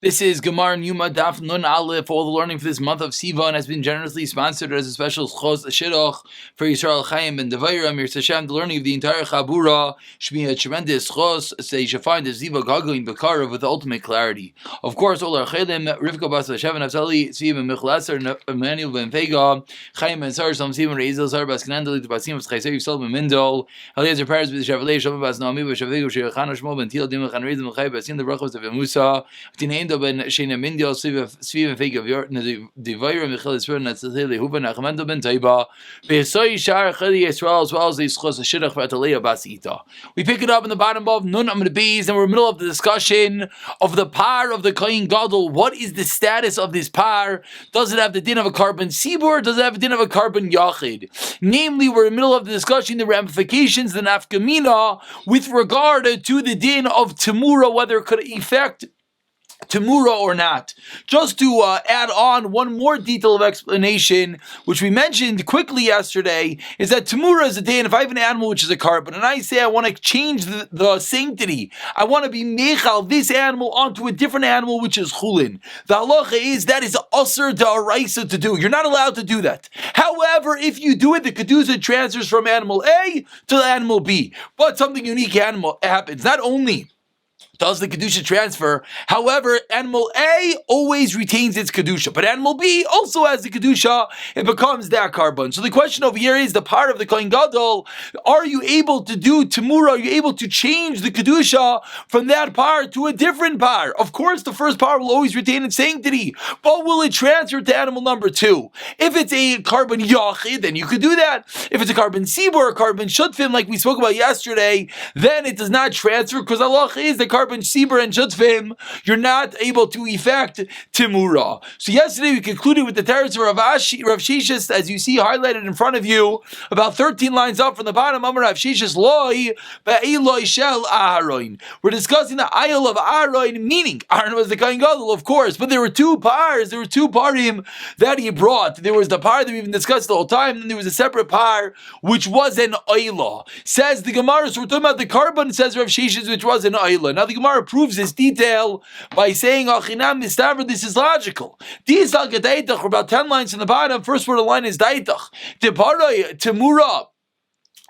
This is Gemara Yoma Daf Nun Aleph. All the learning for this month of Sivan has been generously sponsored as a special chos shidduch for Yisrael Chaim and Devayram. Mir Hashem, the learning of the entire Chabura should be a tremendous chos, so you should find the Ziva Gagling Bekara with the ultimate clarity. Of course, all our Chelim, Rivka Bas Hashem and Avzali, Tzivim Michelaser, Emmanuel Ben Vega, Chaim and Sar, Sam Sivan Reizel, Sar Bas Kanandali, Basim of Chayser, Yisrael Ben Mindol, Eliezer Paris with the Shavalei, Shabbat Bas Naomi, Shavegu, Shirachana Shmo Ben Til, Dimachan Reizel, Mechai, Basim, the Brachos of Musa, Ben Shena Mindio Sviva Fake of your Divira Michel Israel Natzili Huban Achmando Ben Taiba Besoy Shar Khali Israel as well as these Chos Shidach Fatalea Basita. We pick it up in the bottom of Nun Amid Bees, and we're in the middle of the discussion of the par of the Kohen Gadol. What is the status of this par? Does it have the din of a carbon sibur? Does it have the din of a carbon yachid? Namely, we're in the middle of the discussion the ramifications, the nafkamina, with regard to the din of Tamura, whether it could affect Tamura or not. Just to add on one more detail of explanation, which we mentioned quickly yesterday, is that Tamura is a day, and if I have an animal which is a carbon, and I say I want to change the sanctity, I want to be mechal this animal onto a different animal which is chulin. The halacha is that is asur da'araisa to do. You're not allowed to do that. However, if you do it, the kedusha transfers from animal A to animal B. But something unique happens. Not only does the Kedusha transfer, however, animal A always retains its Kedusha, but animal B also has the Kedusha, it becomes that carbon. So the question over here is the part of the Kohen Gadol, are you able to do Tamura, are you able to change the Kedusha from that par to a different par? Of course, the first par will always retain its sanctity, but will it transfer to animal number 2? If it's a carbon Yachid, then you could do that. If it's a carbon Sibur or carbon Shutfim, like we spoke about yesterday, then it does not transfer, because Allah is the carbon Sibur and Shutfim, you're not able to effect Timura. So yesterday we concluded with the terrace of Rav Shishis, as you see highlighted in front of you, about 13 lines up from the bottom. Amar Rav Shishis loy ba'iloi shel Aharon. We're discussing the aisle of Aharon, meaning Aaron was the Kohen Gadol, of course, but there were two pars, there were two parim that he brought. There was the par that we even discussed the whole time, and then there was a separate par which was an oila. Says the Gemara, so we're talking about the carbon, says Rav Shishis, which was an oila. Now the Gemara proves this detail by saying, Achinam Mistavra, this is logical. These al Gedaitach, about 10 lines in the bottom, first word of the line is Daitach. Teparay, Temura.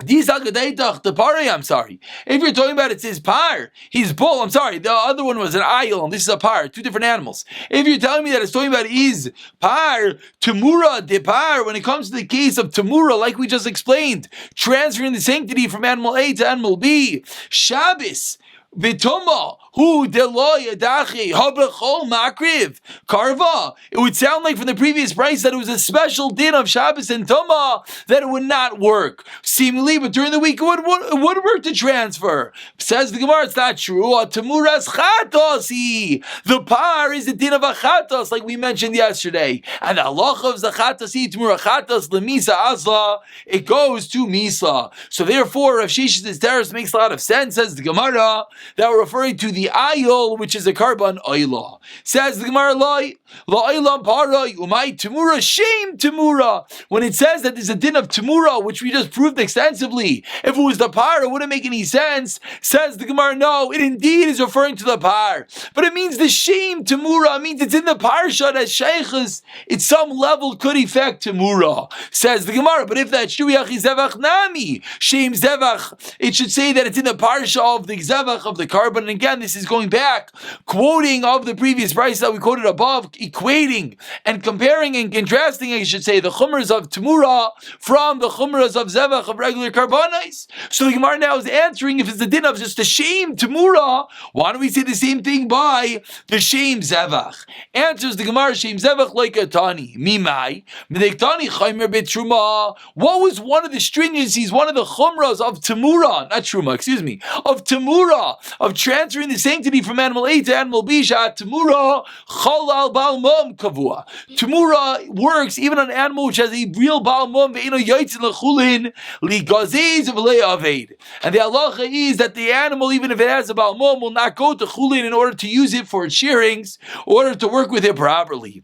These al Gedaitach, the Paray, I'm sorry. If you're talking about it's his par, his bull, I'm sorry, the other one was an ayil, and this is a par, two different animals. If you're telling me that it's talking about his par, Temura, de par, when it comes to the case of Temura, like we just explained, transferring the sanctity from animal A to animal B, Shabbos, Vituma, who deloy adachi habechol makriv karva. It would sound like from the previous price that it was a special din of Shabbos and Tuma that it would not work. Seemingly, but during the week it would work to transfer. Says the Gemara, it's not true. Tamuras chatosi. The par is the din of a chatos, like we mentioned yesterday, and the halacha of the chatosi tamura chatos lemisa azla. It goes to misa. So therefore, Rav Shish's terrace makes a lot of sense. Says the Gemara, that we're referring to the ayol, which is a carbon oila. Says the Gemara, la oila paray umay tamura shame tamura. When it says that there's a din of tamura, which we just proved extensively, if it was the par, it wouldn't make any sense. Says the Gemara, no, it indeed is referring to the par, but it means the shame tamura. It means it's in the parsha that sheikhs at some level could affect tamura. Says the Gemara, but if that's true, yachi zevach nami shame zevach, it should say that it's in the parsha of the zevach of the carbon. And again, this is going back, quoting of the previous price that we quoted above, equating and comparing and contrasting, I should say, the chumras of Tamura from the chumras of Zevach of regular carbonais. So the Gemara now is answering, if it's the din of just the shame Tamura, why don't we say the same thing by the shame Zevach? Answers the Gemara, shame Zevach like a tani. Mimai, Medektani Chaimer Betruma. What was one of the stringencies, one of the chumras of Tamura, not Truma, excuse me, of Tamura, of transferring the sanctity from animal A to animal B? Tamura chalal balmum kavua. Tamura works even on an animal which has a real balmum ve'ino yaitzin lechulin ligazez v'le'aved. And the halacha is that the animal, even if it has a balmum, will not go to chulin in order to use it for its shearings, in order to work with it properly.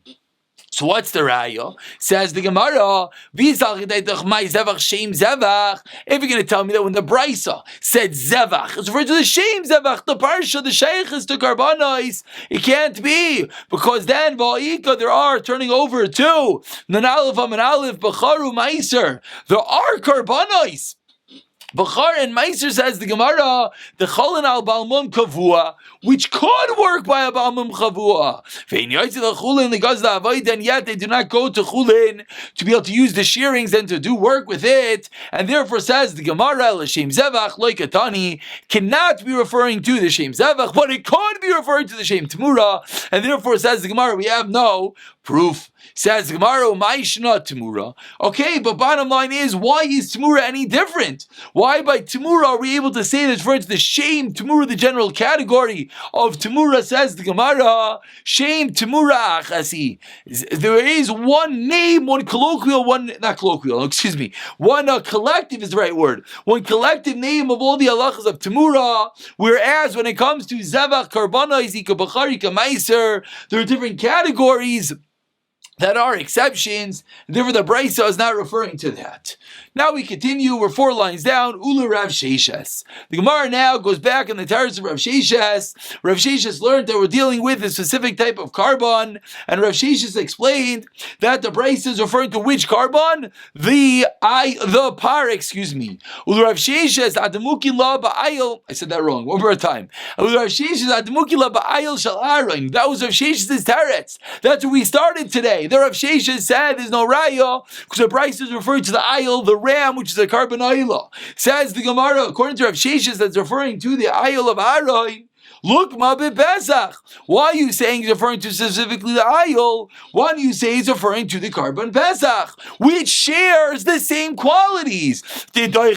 So what's the raya? Says the Gemara, if you're going to tell me that when the Brisa said Zevach, it's referred to the Shem Zevach, the Parsha, the Sheikh is to Karbanos, it can't be, because then Va'ika, there are turning over to Nanalef Amanalef, Bacharu Meiser, there are Karbanos. Bachar and Meiser, says the Gemara, the Cholin al Balmum Kavua, which could work by a Balmum Kavua. And yet they do not go to Chulin to be able to use the shearings and to do work with it. And therefore, says the Gemara, L'Shem Zevach Loikatani, cannot be referring to the Shem Zevach, but it could be referring to the Shem Tmura. And therefore, says the Gemara, we have no proof. Says Gemara, Ma'ishna Tmura. Okay, but bottom line is, why is Tmura any different? Why by Tmura are we able to say that it's referring to the Shem Tmura, the general category of Tmura? Says the Gemara, Shem Tmura Achasi. There is one name, one colloquial, one collective is the right word. One collective name of all the halachas of Tmura, whereas when it comes to Zevach, Karbana, Izika, Bachari, Meiser, there are different categories that are exceptions, therefore the Brisa is not referring to that. Now we continue, we're 4 lines down, Ula Rav Sheshes. The Gemara now goes back in the terrace of Rav Sheshes. Rav Sheshes learned that we're dealing with a specific type of carbon, and Rav Sheshes explained that the Brisa is referring to which carbon? The par, Ula Rav Sheshes, Adamuki la ba'ayil, I said that wrong, one more time. Ula Rav Sheshes, Adamuki la ba'ayil shal aron. That was Rav Sheshes' terrace. That's where we started today. The Rav Sheshes said there's no raya because the Brisa is referring to the ayil, the ram, which is a carbon ayla. Says the Gemara, according to Rav Sheshes, that's referring to the ayil of Aroin. Look, Mabit Pesach. Why are you saying he's referring to specifically the ayil? Why do you say he's referring to the carbon Pesach, which shares the same qualities? It is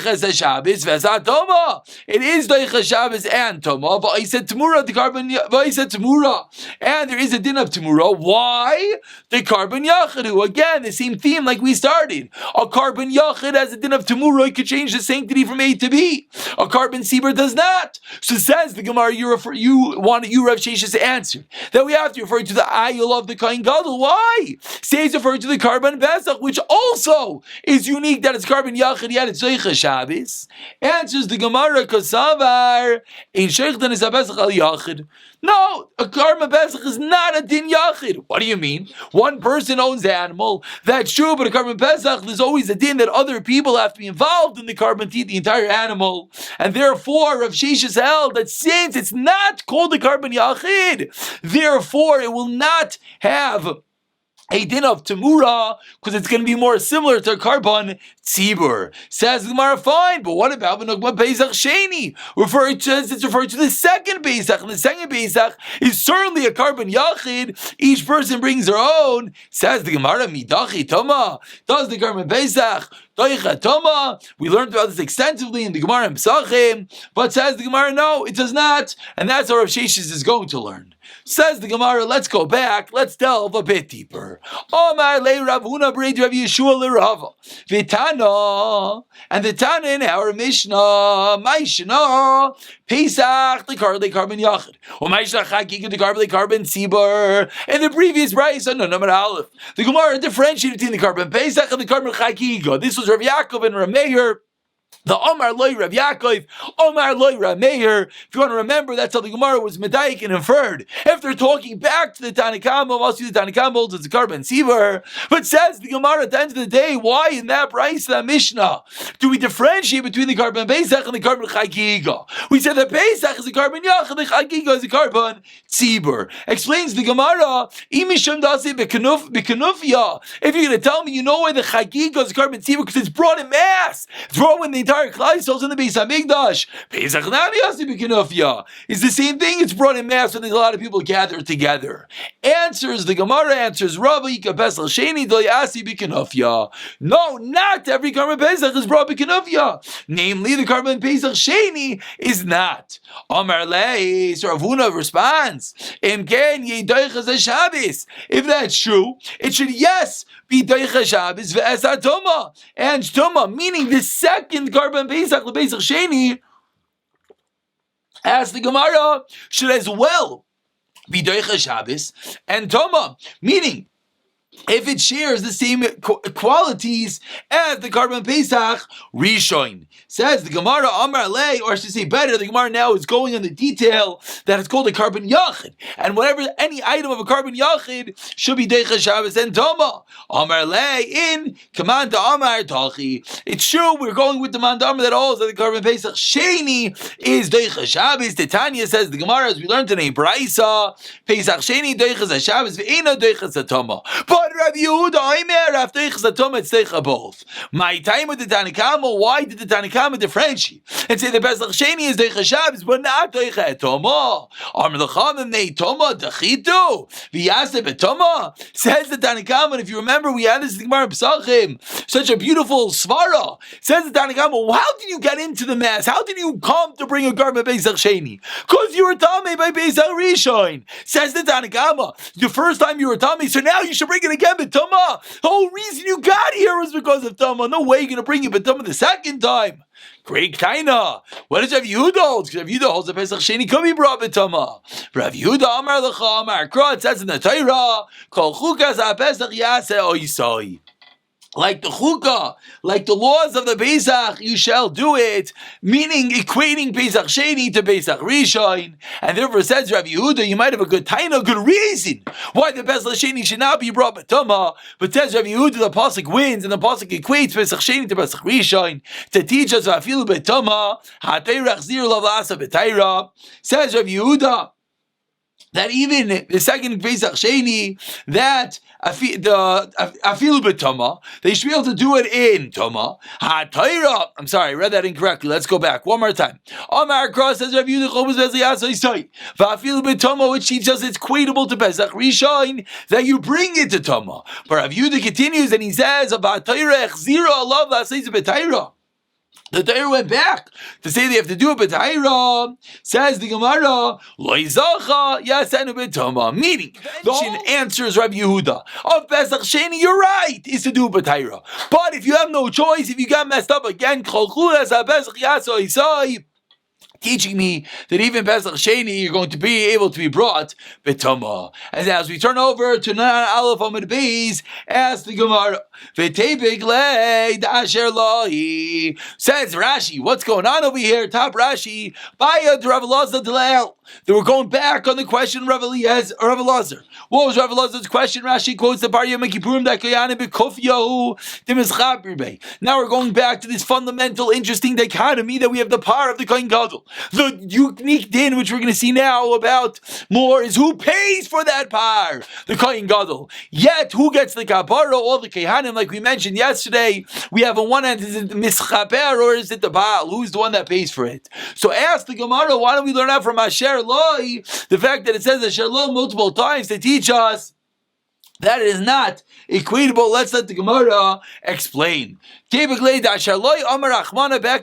Doicha Shabbos and Toma, but I said Tamura, the carbon, I said Tamura, and there is a din of Tamura. Why? The carbon Yachidu. Again, the same theme like we started. A carbon Yachid has a din of Tamura, it could change the sanctity from A to B. A carbon Sibur does not. So says the Gemara, you Rav Sheshes answer that we have to refer to the ayil of the Kohen Gadol. Why? Say it's referring to the carbon Pesach, which also is unique that it's carbon Yachid, yet it's Zoicha Shabbos. Answers the Gemara, Kasavar, in Sheikhtan is a Pesach al Yachid. No, a carbon Pesach is not a din Yachid. What do you mean? One person owns the animal. That's true, but a carbon Pesach, there's always a din that other people have to be involved in the carbon to eat the entire animal. And therefore, Rav Sheshes held that since it's not called the carbon Yachid, therefore it will not have a din of Tamura, because it's going to be more similar to a carbon tzibur. Says the Gemara, fine, but what about Benugma Pesach Sheni? It's referring to the second Pesach, and the second Pesach is certainly a carbon Yachid. Each person brings their own. Says the Gemara, Midachi Toma. Does the carbon Pesach Doicha Toma? We learned about this extensively in the Gemara and Pesachim, but says the Gemara, no, it does not, and that's what Rav Sheshes is going to learn. Says the Gemara, let's go back, let's delve a bit deeper. Omar le Rav Huna b'rei Rav Yeshua le Rava. V'tana, and the Tana in our Mishnah, Ma'ishna, Pesach, the carbon Yachid. Or Ma'ishna Chakik, the carbon Tzibur. In the previous Brisa, no, number Aleph. The Gemara differentiated between the carbon Pesach and the carbon Chakik. This was Rav Yaakov and Rav Meir. The Omar Loi Rav Yaakov, Omar Loi Rav Meir. If you want to remember, that's how the Gemara was medayik and inferred. If they're talking back to the Tanakama, also the Tanakama holds it's a carbon Siver. But says the Gemara at the end of the day, why in that Brisa, that Mishnah, do we differentiate between the carbon Pesach and the carbon Chagiga? We said that Pesach is a carbon Yach and the Chagiga is a carbon Tzibur. Explains the Gemara, Imisham Dasi Bekanufia. If you're going to tell me, you know why the Chagiga is a carbon Tzibur, because it's brought in mass. It's brought in the entire Klal Yisrael in the Beis Hamikdash. Pesach Nami Asi B'Kenufya. It's the same thing. It's brought in mass when there's a lot of people gathered together. Answers the Gemara. Answers Rava Ika Pesach Sheni Doi Asi B'Kenufya. No, not every carbon Pesach is brought B'Kenufya. Namely, the carbon Pesach Sheni is not. Amar Lei. So Rav Huna responds, Imken Yedoichas Shabbos. If that's true, it should be Doicha Shabbos ve'esat Toma. And Toma, meaning the second carbon Pesach, the Pesach Sheni, as the Gemara, should as well be Doicha Shabbos and Toma, meaning if it shares the same qualities as the Karban Pesach Rishon. Says the Gemara Amar Lei, or I should say better, the Gemara now is going on the detail that it's called a Karban Yachid. And whatever, any item of a Karban Yachid should be Deicha Shabbos and Toma. Amar Lei in Command to Amar Tachi. It's true, we're going with the Man Amar that holds that the Karban Pesach Sheni is Deicha Shabbos. Titania says the Gemara, as we learned today, Braisa, Pesach Sheni Deicha Shabbos, Ve'ena Deicha Toma. But Rabbi Yehuda, Omer, after Deicha Toma, it's Deicha both. My time with the Tanakama, why did the Tanakama differentiate and say the Pesach Sheni is Deicha Shabbos, but not Deicha Toma? Amar L'chamim Nei Toma Dechitu V'Yaseh B'Toma. Says the Tanakama, and if you remember, we had this in the Gemara Pesachim, such a beautiful svara. Says the Tanakama, how did you get into the mass? How did you come to bring a garment Pesach Sheni? Because you were Tamei by Pesach Rishon. Says the Tanakama, the first time you were Tamei, so now you should bring it again B'Toma. The whole reason you got here was because of Tama. No way you're going to bring it B'Toma the second time. Great kaina. What does Rav Yehuda hold? Because Rav Yehuda holds the Pesach Sheni could be brought b'tama. Rav Yehuda Amar L'cha Amar Kra. It says in the Torah, Kol chukas ha-Pesach yaseh oisai. Like the chukah, like the laws of the Pesach, you shall do it, meaning equating Pesach Sheni to Pesach Rishon. And therefore says Rav Yehuda, you might have a good taina, good reason why the Pesach Sheni should not be brought b'tama. But says Rav Yehuda, the pasuk wins, and the pasuk equates Pesach Sheni to Pesach Rishon to teach us afilu b'tama hateirach zir lav la'asa b'taira. Says Rav Yehuda that even the second Pesach Sheni, that afilu b'tama, they should be able to do it in tama. Ha-taira. I'm sorry, I read that incorrectly. Let's go back one more time. Amar Cross says Rav Yehuda Chobuz Beziyasai Sai. Va'afilu b'tama, which teaches us it's equatable to Pesach Rishon, that you bring it to tama. But Rav Yehuda continues and he says, "Va'taira echzira alav la'aseiz b'taira." The Torah went back to say they have to do it b'tayra. Says the Gemara, Loizacha yasenu b'tama. Meaning, the whole answers Rabbi Yehuda of Pesach Sheni, you're right, is to do it b'tayra. But if you have no choice, if you got messed up again, teaching me that even Pesach Sheni you're going to be able to be brought b'tama. And as we turn over to Nan Aleph Amud Beis, ask the Gemara, V'tebig lei d'asher lahi. Says Rashi, what's going on over here? Top Rashi, Baya Rav Elazar D'Leil. They were going back on the question of Rav Elazar. What was Rav Elazar's question? Rashi quotes the Parya Mekipurim that Kayanim B'Kuf Yahu D'Mizchab. Now we're going back to this fundamental, interesting dichotomy that we have the power of the Kohen Gadol. The unique din, which we're going to see now about more, is who pays for that power? The Kohen Gadol. Yet, who gets the kapara? All the Kehanim, like we mentioned yesterday. We have on one end, is it the mischaper or is it the Baal? Who's the one that pays for it? So ask the Gemara, why don't we learn out from Asher Loi, the fact that it says Asher Loi multiple times to teach us that it is not equatable. Let's let the Gemara explain. Back in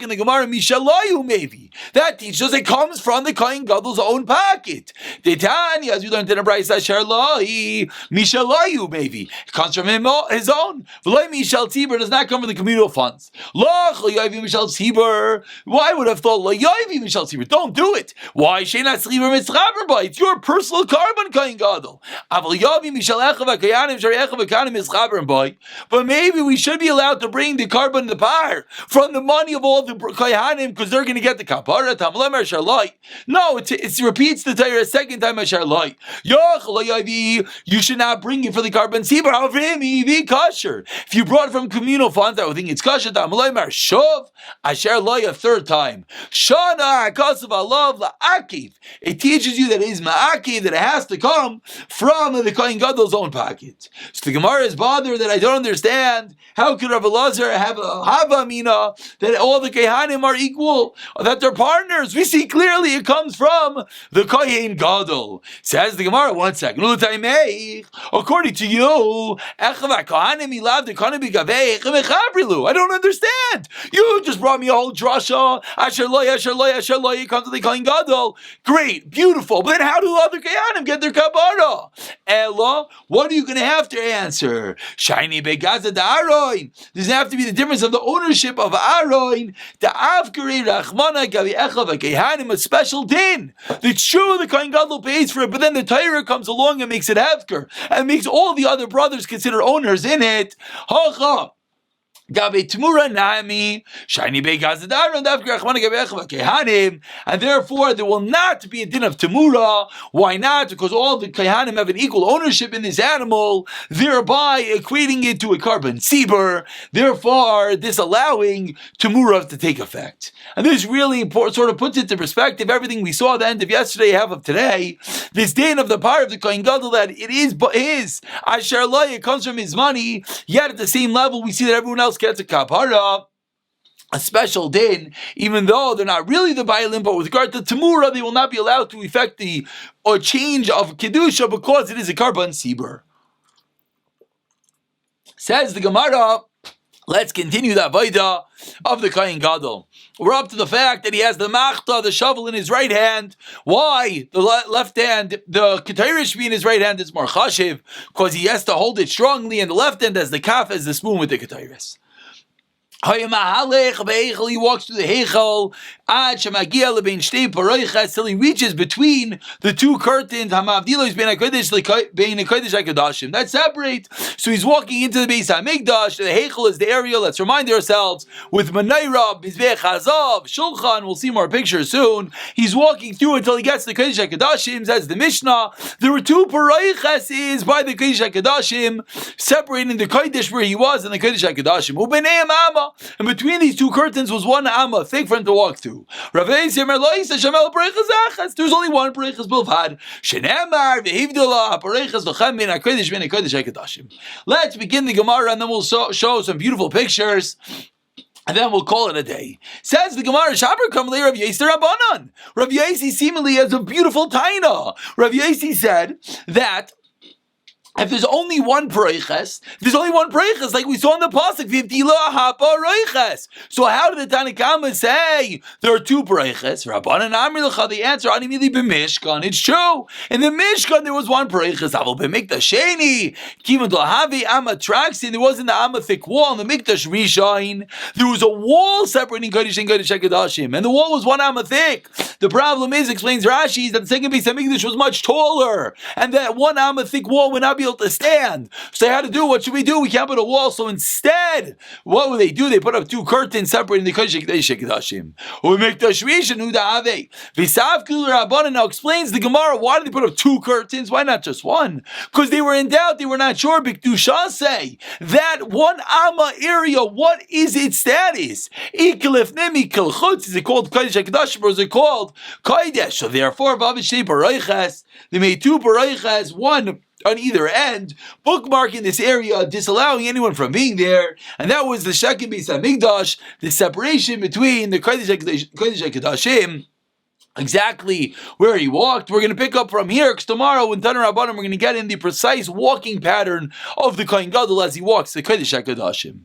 the Gemara, maybe that teaches us it comes from the Kohen Gadol's own pocket. Titania, as we learned in the Brayso, maybe it comes from him, his own. It does not come from the communal funds. Why would I have thought don't do it? Why? It's your personal carbon, Kohen Gadol. But maybe we should be allowed to bring the carbon, the power, from the money of all the Kohanim, because they're going to get the kapara. No, it repeats the Torah a second time. You should not bring it for the carbon. However, if you brought it from communal funds, I would think it's kosher. A third time. It teaches you that it is ma'akiv, that it has to come from the Kohen Gadol's own pocket. So the Gemara is bothered that I don't understand. How could Rav Elazar have a hava amina that all the Kehanim are equal, or that they're partners? We see clearly it comes from the Kohen Gadol. Says the Gemara, one second. According to you, I don't understand. You just brought me a whole drasha. Asher loy, you come to the Kohen Gadol. Great, beautiful. But then how do other Kehanim get their kabara? Shaila, what are you going to have to answer? Shiny Begaza Aroin. Does it have to be the difference of the ownership of Aroin? The Avkari Rachmana Gavi Echav Kehanim, a special din. It's true the Kohen Gadol pays for it, but then the Torah comes along and makes it Avkar and makes all the other brothers consider owners in it. Hacha. Gabe Tmura Nami, Shiny Begazadar, and and therefore there will not be a din of Tamura. Why not? Because all the Kehanim have an equal ownership in this animal, thereby equating it to a carbon seber, therefore disallowing Tamura to take effect. And this really sort of puts into perspective everything we saw at the end of yesterday, half of today. This din of the power of the Kohen Gadol, that it is his, Asher Lo, it comes from his money, yet at the same level we see that everyone else gets a kapara, a special din, even though they're not really the Bailim, but with regard to Tamura, they will not be allowed to effect the or change of Kedusha because it is a carbon seber. Says the Gemara, let's continue the Avodah of the Kohen Gadol. We're up to the fact that he has the machta, the shovel, in his right hand. Why? The left hand, the ketayrish in his right hand is more chashiv, because he has to hold it strongly, and the left hand has the kaf as the spoon with the ketayrish. He walks through the Heichel till he reaches between the two curtains that separate. So he's walking into the Beis HaMikdash. The Heichel is the area, let's remind ourselves, with Menorah, Mizbech Hazav, Shulchan. We'll see more pictures soon. He's walking through until he gets to the Kodesh HaKodashim. Says the Mishnah, there were two Paroiches by the Kodesh HaKodashim, separating the Kodesh where he was and the Kodesh HaKodashim. And between these two curtains was one amma, thick for him to walk through. There's only one Bereichas Bilvad. Let's begin the Gemara and then we'll show some beautiful pictures. And then we'll call it a day. Says the Gemara, Shabar Kamli Rav Yossi Rabbanan. Rav Yossi seemingly has a beautiful taina. Rav Yossi said that if there's only one Pareiches, like we saw in the Pasuk, so how did the Tanakhama say there are two Pareiches? Rabbanan Amri L'cha, the answer, Animili b'Mishkan. It's true. In the Mishkan there was one Pareiches. Aval b'Mikdash Sheni, Kivan D'Lahavi Amma Traxin, there wasn't the Amma thick wall. In the Mikdash Rishon, there was a wall separating Kodesh and Kodesh HaKodashim, and the wall was one Amma thick. The problem is, explains Rashi, that the second Beis HaMikdash was much taller, and that one Amma thick wall would not be able to stand. So they had to do, what should we do? We can't put a wall. So instead, what would they do? They put up two curtains separating the Kodesh HaKodashim. Now explains the Gemara, why did they put up two curtains? Why not just one? Because they were in doubt, they were not sure. Bikdusha say that one Amma area, what is its status? Is it called Kodesh HaKodashim or is it called Kodesh? So therefore, they made two Bareiches, one on either end, bookmarking this area, disallowing anyone from being there, and that was the Shekin Beis HaMikdash, the separation between the Kodesh HaKodashim, exactly where he walked. We're going to pick up from here, because tomorrow in Tanur Rabbanim we're going to get in the precise walking pattern of the Kohen Gadol as he walks the Kodesh HaKodashim.